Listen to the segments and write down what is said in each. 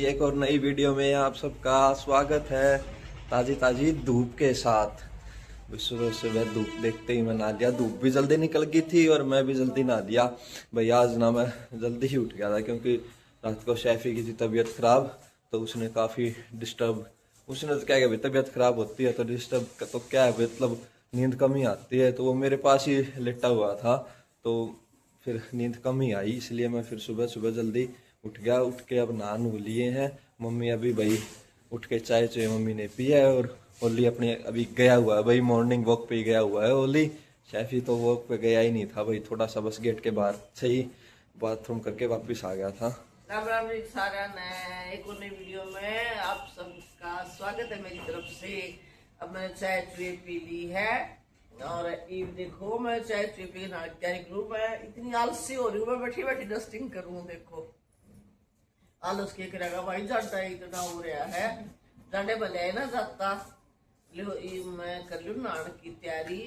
एक और नई वीडियो में आप सबका स्वागत है। ताजी ताजी धूप के साथ सुबह सुबह धूप देखते ही मैं नहा लिया। धूप भी जल्दी निकल गई थी और मैं भी जल्दी नहा लिया। भाई आज ना मैं जल्दी ही उठ गया था क्योंकि रात को शैफी की थी तबीयत खराब, तो उसने काफ़ी डिस्टर्ब, उसने तो क्या भाई तबीयत खराब होती है तो डिस्टर्ब तो क्या है, मतलब नींद कम ही आती है, तो वो मेरे पास ही लेटा हुआ था, तो फिर नींद कम ही आई, इसलिए मैं फिर सुबह सुबह जल्दी उठ गया। उठ के अब नहा नु लिए हैं। मम्मी अभी भाई उठ के चाय चाय मम्मी ने पिया है और ओली अपने अभी गया हुआ है भाई, मॉर्निंग वॉक पे ही गया हुआ है ओली। शैफी तो वॉक पे गया ही नहीं था भाई, थोड़ा सा बस गेट के बाहर से ही बाथरूम करके वापस आ गया था। राम राम जी सारा नए एक और नई वीडियो में आप सबका स्वागत है मेरी तरफ से। अब मैंने चाय चुए पी ली है और ये देखो मैं चाय चुए पी के तैयारी करूँ। मैं इतनी आलसी हो रही हूँ, मैं बैठी बैठी डस्टिंग करूँ। देखो आलस के करेगा भाई, जाटा इतना हो रहा है, जाने भले है ना जाता लो। मैं कर लूँ नान की तैयारी।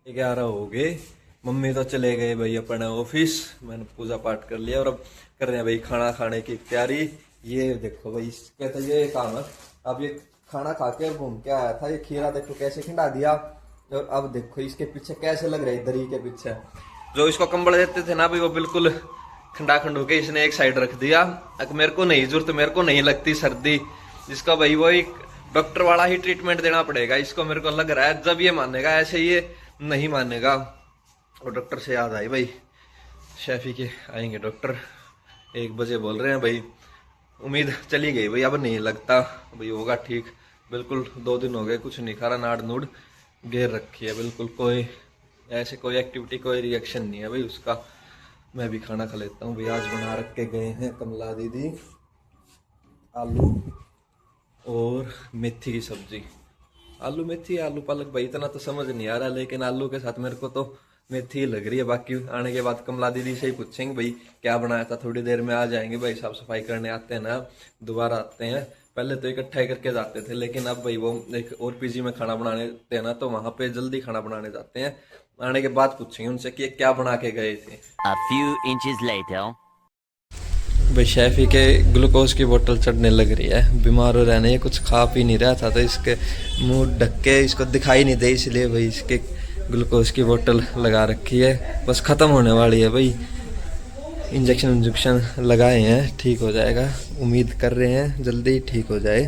11 हो गए, मम्मी तो चले गए भाई अपने ऑफिस, मैंने पूजा पाठ कर लिया और अब कर रहे हैं भाई खाना खाने की तैयारी। ये देखो भाई इसका तो ये काम है। अब ये खाना खा के और घूम के आया था, ये खीरा देखो कैसे खिंडा दिया, और अब देखो इसके पीछे कैसे लग रहे दरी के पीछे। जो इसको कंबल देते थे ना भाई वो बिल्कुल खंडा खंड होके इसने एक साइड रख दिया। मेरे को नहीं जरूरत, मेरे को नहीं लगती सर्दी, जिसका भाई वो एक डॉक्टर वाला ही ट्रीटमेंट देना पड़ेगा इसको, मेरे को लग रहा है। जब ये मानेगा, ऐसे ये नहीं मानेगा। और डॉक्टर से याद आई भाई, शैफी के आएंगे डॉक्टर, 1 बजे बोल रहे हैं भाई। उम्मीद चली गई भाई, अब नहीं लगता भाई होगा ठीक। बिल्कुल 2 दिन हो गए कुछ नहीं खा रहा, नाड़ नूड घेर रखी है बिल्कुल, कोई ऐसे कोई एक्टिविटी कोई रिएक्शन नहीं है भाई उसका। मैं भी खाना खा लेता हूँ भाई। आज बना रख के गए हैं कमला दीदी आलू और मेथी की सब्जी। आलू मेथी आलू पालक भाई इतना तो समझ नहीं आ रहा, लेकिन आलू के साथ मेरे को तो मेथी ही लग रही है। बाकी आने के बाद कमला दीदी से ही पूछेंगे भाई क्या बनाया था। थोड़ी देर में आ जाएंगे भाई, साफ सफाई करने आते हैं ना, दोबारा आते हैं। पहले तो इकट्ठा ही करके जाते थे, लेकिन अब भाई वो एक और पीजी में खाना बनाने थे ना, तो वहां पे जल्दी खाना बनाने जाते हैं। आने के बाद पूछेंगे उनसे कि क्या बना के गए थे। A few inches later. भाई शैफी के ग्लूकोज की बोतल चढ़ने लग रही है, बीमार हो रहने, ये कुछ खा पी नहीं रहा था तो इसके मुंह ढक के इसको दिखाई नहीं दे, इसलिए भाई इसके ग्लूकोज की बोतल लगा रखी है। बस ख़त्म होने वाली है भाई, इंजेक्शन लगाए हैं, ठीक हो जाएगा। उम्मीद कर रहे हैं जल्दी ठीक हो जाए।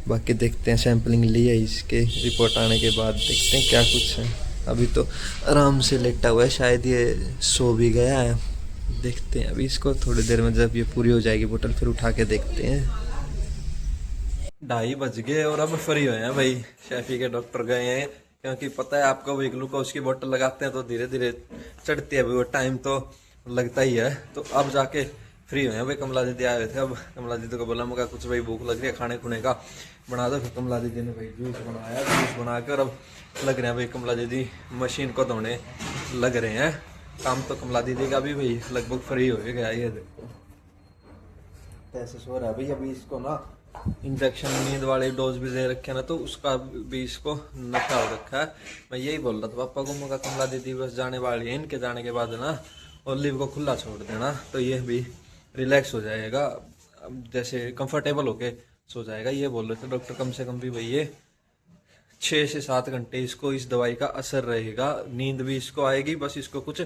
बाकी देखते हैं, सैम्पलिंग ली है इसके, रिपोर्ट आने के बाद देखते हैं क्या कुछ है। अभी तो आराम से लेटा हुआ है, शायद ये सो भी गया है। देखते हैं अभी इसको, थोड़ी देर में जब ये पूरी हो जाएगी बोतल फिर उठा के देखते हैं। 2:30 बज गए और अब फ्री हुए हैं भाई। शैफी के डॉक्टर गए हैं क्योंकि पता है आपको भाई ग्लूकोज की बोतल लगाते हैं तो धीरे धीरे चढ़ती है भाई, वो टाइम तो लगता ही है। तो अब जाके फ्री हुए हैं भाई। कमला दीदी आए थे, अब कमला दीदी को बोला मगा कुछ भाई भूख लग रही है खाने खुने का बना दो। फिर कमला दीदी ने भाई जूस बनाया, जूस बना के और अब लग रहे हैं भाई कमला दीदी मशीन को धोने लग रहे हैं। काम तो कमला दीदी का भी भाई लगभग फ्री हो गया। ये देखो कैसे सो रहा है भाई। अभी इसको ना इंजेक्शन नींद वाले डोज भी दे रखे हैं ना, तो उसका भी इसको नशा हो रखा है। मैं यही बोल रहा था पापा को, मगा कमला दीदी बस जाने वाली है, इनके जाने के बाद ना ओलिव को खुला छोड़ देना तो ये भी रिलैक्स हो जाएगा, जैसे कंफर्टेबल होके सो जाएगा। ये बोल रहे थे डॉक्टर कम से कम भी भाई ये 6 से 7 घंटे इसको इस दवाई का असर रहेगा, नींद भी इसको आएगी। बस इसको कुछ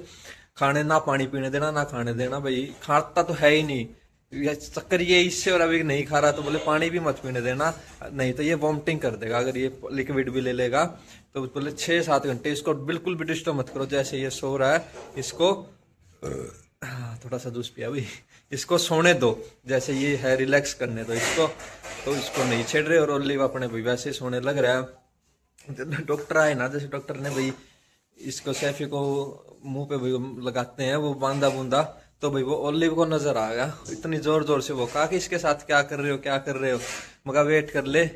खाने ना पानी पीने देना ना खाने देना भाई, खाता तो है ही नहीं, चक्कर ये इससे। और अभी नहीं खा रहा तो बोले पानी भी मत पीने देना, नहीं तो ये वॉमिटिंग कर देगा। अगर ये लिक्विड भी ले लेगा तो बोले 6-7 घंटे इसको बिल्कुल भी डिस्टर्ब मत करो। जैसे ये सो रहा है इसको थोड़ा सा जूस पिया भाई, इसको सोने दो, जैसे ये है रिलैक्स करने दो इसको, तो इसको नहीं छेड़ रहे। और ओलिव अपने भाई वैसे सोने लग रहा है। डॉक्टर आए ना, जैसे डॉक्टर ने भाई इसको सैफी को मुंह पे भाई लगाते हैं वो बांदा बूंदा, तो भाई वो ओलिव को नजर आ गया, इतनी जोर जोर से वो कहा कि इसके साथ क्या कर रहे हो क्या कर रहे हो। मगा वेट कर ले,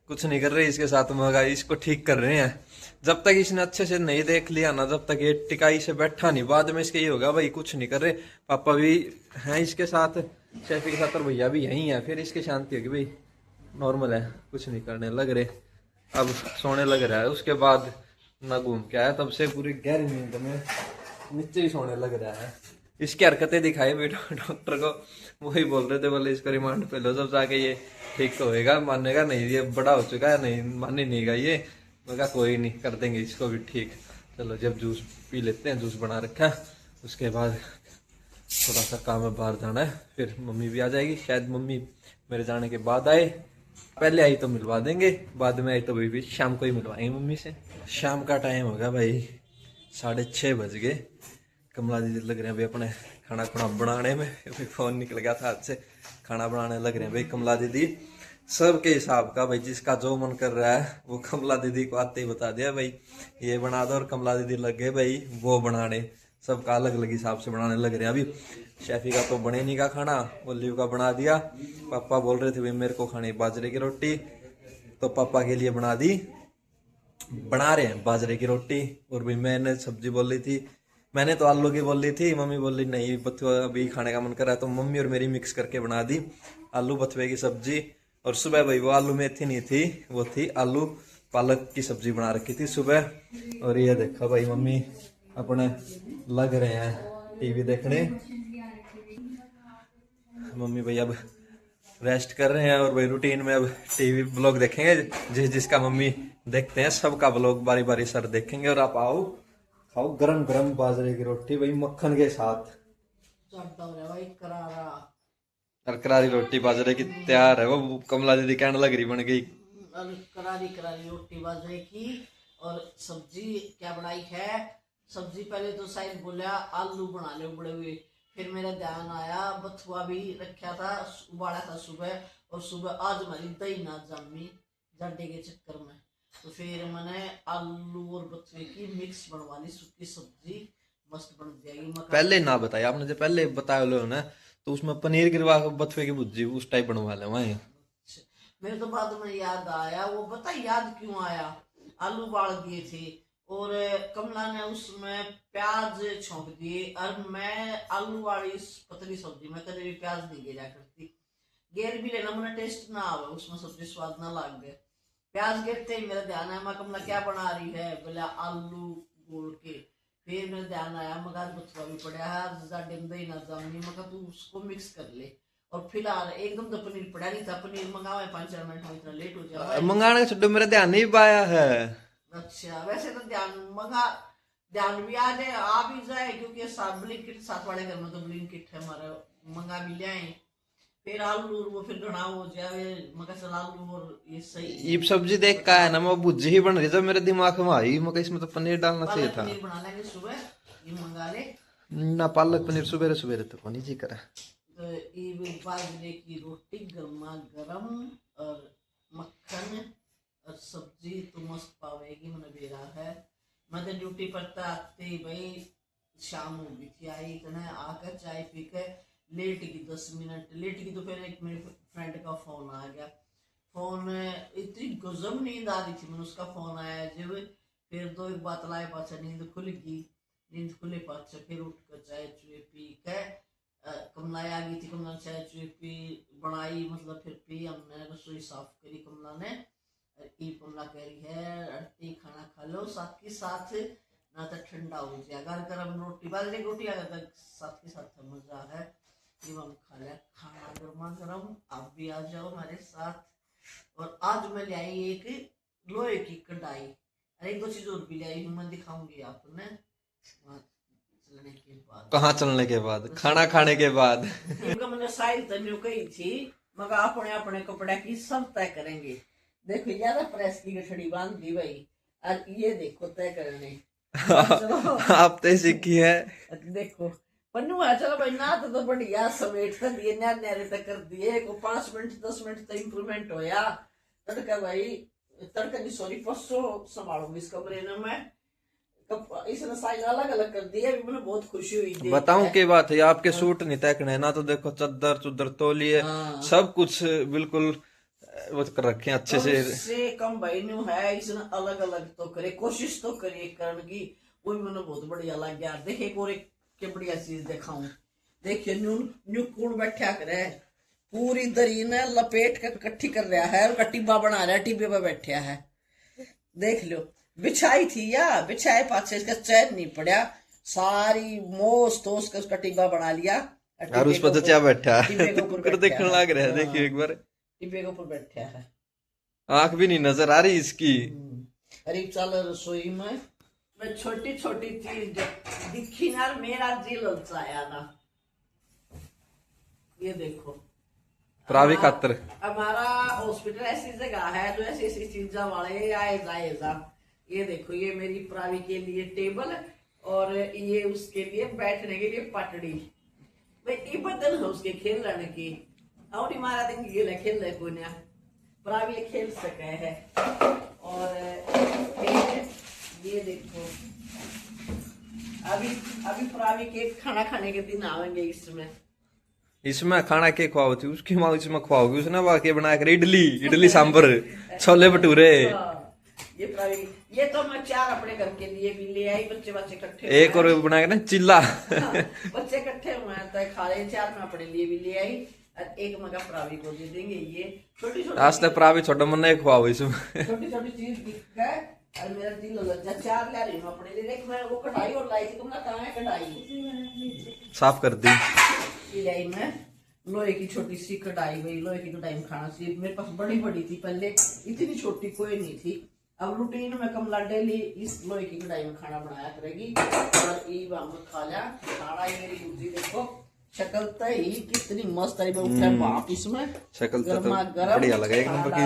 कुछ नहीं कर रहे इसके साथ, मगा इसको ठीक कर रहे हैं। जब तक इसने अच्छे से नहीं देख लिया ना, जब तक ये टिकाई से बैठा नहीं, बाद में इसके ये होगा भाई कुछ नहीं कर रहे। पापा भी हैं इसके साथ, शैफी के साथ, और भैया भी यहीं है, फिर इसकी शांति होगी भाई नॉर्मल है, कुछ नहीं करने लग रहे। अब सोने लग रहा है, उसके बाद ना घूम के आया तब से पूरी गहरी नींद में नीचे ही सोने लग रहा है। इसकी हरकतें दिखाई भी डॉक्टर को, वही बोल रहे थे, बोले इसको रिमांड पे लो, जब जाके ये ठीक तो होएगा, मानेगा नहीं, ये बड़ा हो चुका है, नहीं मान ही नहीं गा ये। मैं कहा कोई नहीं, कर देंगे इसको भी ठीक। चलो जब जूस पी लेते हैं, जूस बना रखा है, उसके बाद थोड़ा सा काम है, बाहर जाना है, फिर मम्मी भी आ जाएगी, शायद मम्मी मेरे जाने के बाद आए, पहले आई तो मिलवा देंगे, बाद में आई तो भी शाम को ही मिलवाएंगे मम्मी से। शाम का टाइम होगा भाई, 6:30 बज गए। कमला दीदी लग रहे हैं भाई अपने खाना खुना बनाने में, अभी फोन निकल गया था हाथ से, खाना बनाने लग रहे हैं भाई कमला दीदी, सबके हिसाब का भाई, जिसका जो मन कर रहा है वो कमला दीदी को आते ही बता दिया भाई ये बना दो, और कमला दीदी लग गए भाई वो बनाने, सबका अलग अलग हिसाब से बनाने लग रहे हैं। अभी शेफी का तो बने नहीं का खाना, ओलिव का बना दिया, पापा बोल रहे थे भाई मेरे को खानी बाजरे की रोटी, तो पापा के लिए बना दी, बना रहे हैं बाजरे की रोटी। और भाई मैंने सब्जी बोल रही थी, मैंने तो आलू की बोल रही थी, मम्मी बोल रही नहीं बथुआ अभी खाने का मन कर रहा है, तो मम्मी और मेरी मिक्स करके बना दी आलू बथुए की सब्जी। और सुबह भाई वो आलू मेथी नहीं थी, वो थी आलू पालक की सब्जी बना रखी थी सुबह। और ये देखा भाई मम्मी अपने लग रहे हैं टीवी देखने, मम्मी भाई अब रेस्ट कर रहे हैं, और भाई रूटीन में अब टीवी ब्लॉग देखेंगे, जिसका मम्मी देखते हैं सबका ब्लॉग बारी बारी सर देखेंगे। और आप आओ खाओ गरम गरम बाजरे की रोटी भाई मक्खन के साथ, भाई करारा और करारी रोटी बाजरे की तैयार है। वो कमला दीदी कहने लग रही बन गई, करारी करारी रोटी बाजरे की। और सब्जी क्या बनाई है, सब्जी पहले तो शायद बोला आलू बना ले बड़े हुए, फिर मेरा ध्यान आया बथुआ भी रखा था, उबाला था सुबह, और सुबह आज हमारी दही ना जमी जाडे के चक्कर में, तो फिर मैंने आलू और बथुए की मिक्स बनवा ली सूखी सब्जी, मस्त बन जाएगी। पहले ना बताया आपने, जो पहले बताया लो ना, तो उसमें पनीर गिरवा बथुए की भुजी उस टाइप बनवा ले वहीं। मेरे तो बाद में याद आया, वो पता याद क्यों आया, आलू उबाल दिए थे और कमला ने उसमें प्याज छोंक दिए, और मैं आलू वाली पतली सब्जी में कभी भी प्याज नहीं गिरा करती, गेर भी लेना मुझे टेस्ट ना आवे, उसमें सब्जी स्वाद ना लग गए, प्याज गिरते ही मेरा ध्यान आया, मैं कमला क्या बना रही है, बोला आलू गोल के, फिर मेरा ध्यान आया मगर बथुआ भी पड़ा है, जाडे में दही ना जामनी, मगर तू उसको मिक्स कर ले। और फिलहाल एकदम तो पनीर पड़ा नहीं था, पनीर मंगावे 5-4 मिनट में, इतना लेट हो जाए मंगाने का छुट्टो मेरा ध्यान नहीं पाया है। अच्छा वैसे तो ध्यान भी आ जाए, आ भी जाए, क्योंकि ब्लिंकिट साथ वाले घर में तो ब्लिंकिट है हमारा, मंगा भी ले, फिर आलू वो फिर घना हो जाए, मगर चल आलू और ये सही। ये सब्जी देख का है ना, मैं भुजी ही बन रही थी मेरे दिमाग में आई, मगर इसमें तो पनीर डालना चाहिए था। पनीर बना लेंगे सुबह, ये मंगा ले ना, पालक पनीर सुबह सुबह तो पानी जी करा। तो ये बाजरे की रोटी गर्मा गर्म और मक्खन और सब्जी तो मस्त पावेगी, मैंने बेरा है। मैं तो ड्यूटी पर आते भाई शाम हो गई थी, आई इतना आकर चाय पी के लेट की 10 मिनट लेट की, तो फिर एक मेरे फ्रेंड का फोन आ गया, फोन इतनी गजब नींद आ रही थी, मैंने उसका फोन आया जब, फिर दो एक बात लाए पाचा नींद खुल गई, नींद खुले पाचा फिर उठ कर चाय चुए पी के, कमला आ गई थी, कमला चाय चुए पी बनाई, मतलब फिर पी, हमने रसोई साफ करी कमला ने, कमला कह रही है खाना खा लो साथ के साथ, ना तो ठंडा हो जाए, गरम रोटी बाजरे की रोटी अगर साथ के साथ मजा है, हम खा लिया खाना गर्मा गर्म, आप भी आ जाओ हमारे साथ। और आज मैं ले आई एक लोहे की कढ़ाई, अरे एक दो चीज और भी ले आई हूँ, मैं दिखाऊंगी आपने चलने के बाद। कहाँ चलने के बाद? खाना खाने के बाद। मैंने साइज तनु कही थी, मगर अपने अपने कपड़े की सब तय करेंगे। देखो ज्यादा प्रेस की गठड़ी बांध दी भाई, और ये देखो तय करने आप तो सीखी है, देखो पन्नू है, चलो भाई ना तो बढ़िया समेट कर दिए, न्यारे तक कर दिए, को 5 मिनट 10 मिनट तक इम्प्रूवमेंट होया, तड़का भाई तड़का नहीं सॉरी परसों संभालूंगी इस कमरे में मैं, इसने साइज अलग अलग कर दिए, अभी मुझे बहुत खुशी हुई। बताऊं की बात है, आपके सूट नहीं तकने ना, तो देखो चद्दर चुद्दर तौलिए सब कुछ बिल्कुल वो कर रखे अच्छे से कम भाई न्यू है, इसने अलग अलग तो करे, कोशिश तो करिए करने की, वो भी मैंने बहुत बढ़िया लग गया। देखिए और एक के बढ़िया चीज दिखाऊं, देखिए न्यू कौन बैठा करे, पूरी दरी ने लपेट कर इकट्ठी कर रहा है, और टिब्बा बना रहा है, टिब्बे पे बैठा है, देख लो बिछाई थी या बिछाए पाछे इसका चैन नहीं पड़ा, सारी मोस तो उसका टिब्बा बना लिया और उस पर तो क्या बैठा टिब्बे के है ऊपर कुकर देखने बैठा लग रहा है। हाँ, देखिए एक बार टिब्बे के ऊपर बैठा है। आंख भी नहीं नजर आ रही इसकी। अरे चल रसोई में मैं छोटी छोटी चीज दिखी ना मेरा दिल ललचाया ना। ये देखो प्रावी खातर हमारा हॉस्पिटल ऐसी जगह है जो ऐसी ऐसी चीजा वाले आए जाएगा। ये देखो ये मेरी प्रावी के लिए टेबल और ये उसके लिए बैठने के लिए पटड़ी। भाई ये बदल है उसके खेलने की और हमारा दिन खेल रहे को प्रावी खेल सके है। और ये देखो अभी अभी प्रावी के खाना खाने के दिन आवेंगे इसमें खाना के खुआओगी उसकी माँ इसमें खुआओगी उसने वाकई बना कर इडली सांभर छोले भटूरे। ये प्रावी ये तो मैं 4 अपने घर के लिए भी ले आई। बच्चे इकट्ठे एक और बना के ना चिल्ला बच्चे इकट्ठे हुए हैं तो खा रहे 4 मैं अपने लिए भी ले आई और एक मगा प्रावी को दे देंगे। ये छोटी छोटी आज तक प्रावी छोटा मन नहीं खुआओ इसमें छोटी छोटी चीज दिख गए और मेरा दिल लज्जा 4 ले रही हूँ अपने लिए। देख मैं वो कढ़ाई और लाई थी तुमने कहाँ है कढ़ाई साफ कर दी। ये लाई मैं लोहे की छोटी सी कढ़ाई। भाई लोहे की कढ़ाई में खाना चाहिए। मेरे पास बड़ी बड़ी थी पहले इतनी छोटी कोई नहीं थी। अब रूटीन में कमला डेली इस लोहे की कढ़ाई में खाना बनाया करेगी और ईब हम खा लिया खाना। ये मेरी बुद्धि देखो शक्ल तो ही कितनी मस्त है। उठा बाप इसमें शक्ल तो गर्मा गर्म बढ़िया लगा एक नंबर की।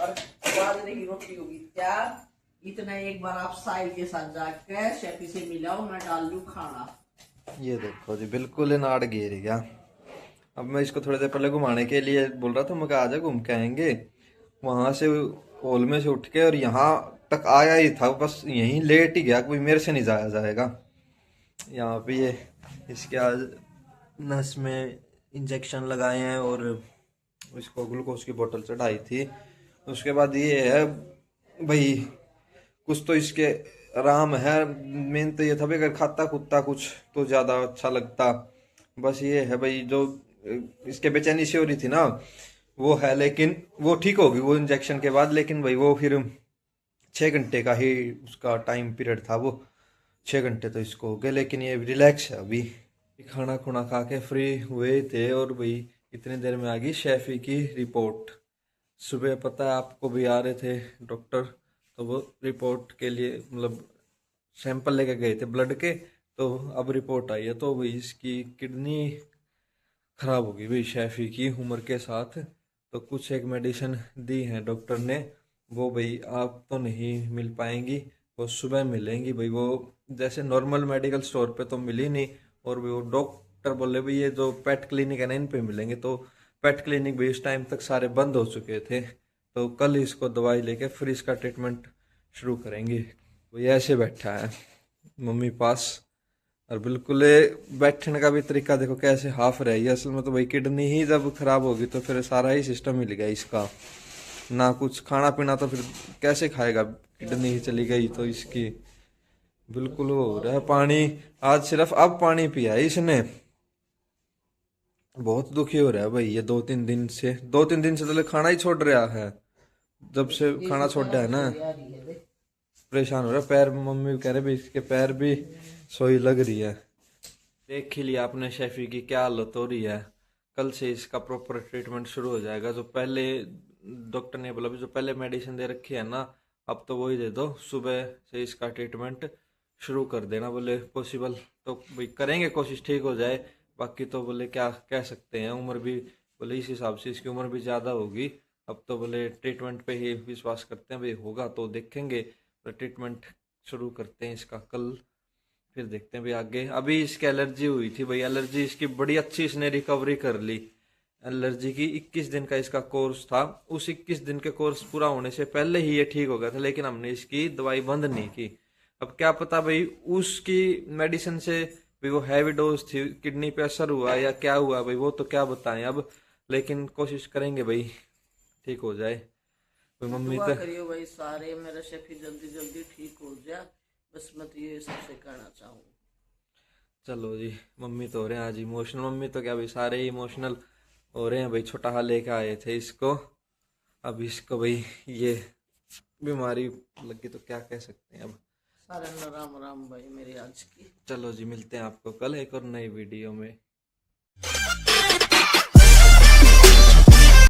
और बाजरे की रोटी होगी तैयार। इतना एक बार आप साहिल के साथ जाकर शेफी से मिलाओ मैं डाल लूं खाना। ये देखो जी बिल्कुल नाड़ गिर गया। अब मैं इसको थोड़ी देर पहले घुमाने के लिए बोल रहा था मैं कहा आजा घूम के आएंगे। वहां से हॉल में से उठ के और यहाँ तक आया ही था बस यहीं लेट ही गया कोई मेरे से नहीं जाया जाएगा। यहाँ पे ये इसके आज नस में इंजेक्शन लगाए हैं और इसको ग्लूकोज की बोतल चढ़ाई थी। उसके बाद ये है भाई कुछ तो इसके आराम है। मेन तो ये था भाई अगर खाता कुत्ता कुछ तो ज़्यादा अच्छा लगता। बस ये है भाई जो इसके बेचैनी सी हो रही थी ना वो है लेकिन वो ठीक होगी वो इंजेक्शन के बाद। लेकिन भाई वो फिर 6 घंटे का ही उसका टाइम पीरियड था वो 6 घंटे तो इसको हो गए। लेकिन ये रिलैक्स है अभी खाना खुना खा के फ्री हुए थे और भाई इतनी देर में आ गई शेफी की रिपोर्ट। सुबह पता है आपको भी आ रहे थे डॉक्टर तो वो रिपोर्ट के लिए मतलब सैंपल लेके गए थे ब्लड के। तो अब रिपोर्ट आई है तो भाई इसकी किडनी खराब होगी भाई शेफी की उम्र के साथ। तो कुछ एक मेडिसिन दी है डॉक्टर ने वो भाई आप तो नहीं मिल पाएंगी वो सुबह मिलेंगी भाई। वो जैसे नॉर्मल मेडिकल स्टोर पे तो मिली नहीं और वो डॉक्टर बोले भाई ये जो पेट क्लिनिक है ना इन पे मिलेंगे। तो पेट क्लिनिक भी इस टाइम तक सारे बंद हो चुके थे। तो कल इसको दवाई लेके फिर इसका ट्रीटमेंट शुरू करेंगे। वो ऐसे बैठा है मम्मी पास और बिल्कुल बैठने का भी तरीका देखो कैसे हाफ रही है। असल में तो भाई किडनी ही जब खराब होगी तो फिर सारा ही सिस्टम हिल गया इसका। ना कुछ खाना पीना तो फिर कैसे खाएगा किडनी ही चली गई तो इसकी बिल्कुल हो रहा है। पानी आज सिर्फ अब पानी पिया है इसने। बहुत दुखी हो रहा है भाई ये 2-3 दिन से 2-3 दिन से तो खाना ही छोड़ रहा है। जब से खाना छोड़ा है ना परेशान हो रहा है। पैर मम्मी कह रहे भाई इसके पैर भी सोई लग रही है। देख ही लिया आपने शेफी की क्या हालत हो रही है। कल से इसका प्रॉपर ट्रीटमेंट शुरू हो जाएगा। जो पहले डॉक्टर ने बोला जो पहले मेडिसिन दे रखी है ना अब तो वही दे दो। सुबह से इसका ट्रीटमेंट शुरू कर देना बोले पॉसिबल तो भाई करेंगे कोशिश ठीक हो जाए। बाकी तो बोले क्या कह सकते हैं उम्र भी बोले इस हिसाब से इसकी उम्र भी ज़्यादा होगी। अब तो बोले ट्रीटमेंट पे ही विश्वास करते हैं भाई होगा तो देखेंगे। तो ट्रीटमेंट शुरू करते हैं इसका कल फिर देखते हैं भाई आगे। अभी इसकी एलर्जी हुई थी भाई एलर्जी इसकी बड़ी अच्छी इसने रिकवरी कर ली। एलर्जी की 21 दिन का इसका कोर्स था। उस 21 दिन के कोर्स पूरा होने से पहले ही ये ठीक हो गया था लेकिन हमने इसकी दवाई बंद नहीं की। अब क्या पता भाई उसकी मेडिसिन से भाई वो हैवी डोज थी किडनी पे असर हुआ या क्या हुआ भाई वो तो क्या बताएं अब। लेकिन कोशिश करेंगे भाई ठीक हो जाए। भाई मम्मी तो करियो भाई सारे मेरा शेफी जल्दी जल्दी ठीक हो जाए बस मैं तो ये सबसे कहना चाहूँ। चलो जी मम्मी तो हो रहे हैं आज इमोशनल। मम्मी तो क्या भाई सारे ही इमोशनल हो रहे हैं भाई। छोटा हाल लेके आए थे इसको अब इसको भाई ये बीमारी लगी तो क्या कह सकते हैं अब सारे राम राम भाई मेरे आज की। चलो जी, मिलते हैं आपको कल एक और नई वीडियो में।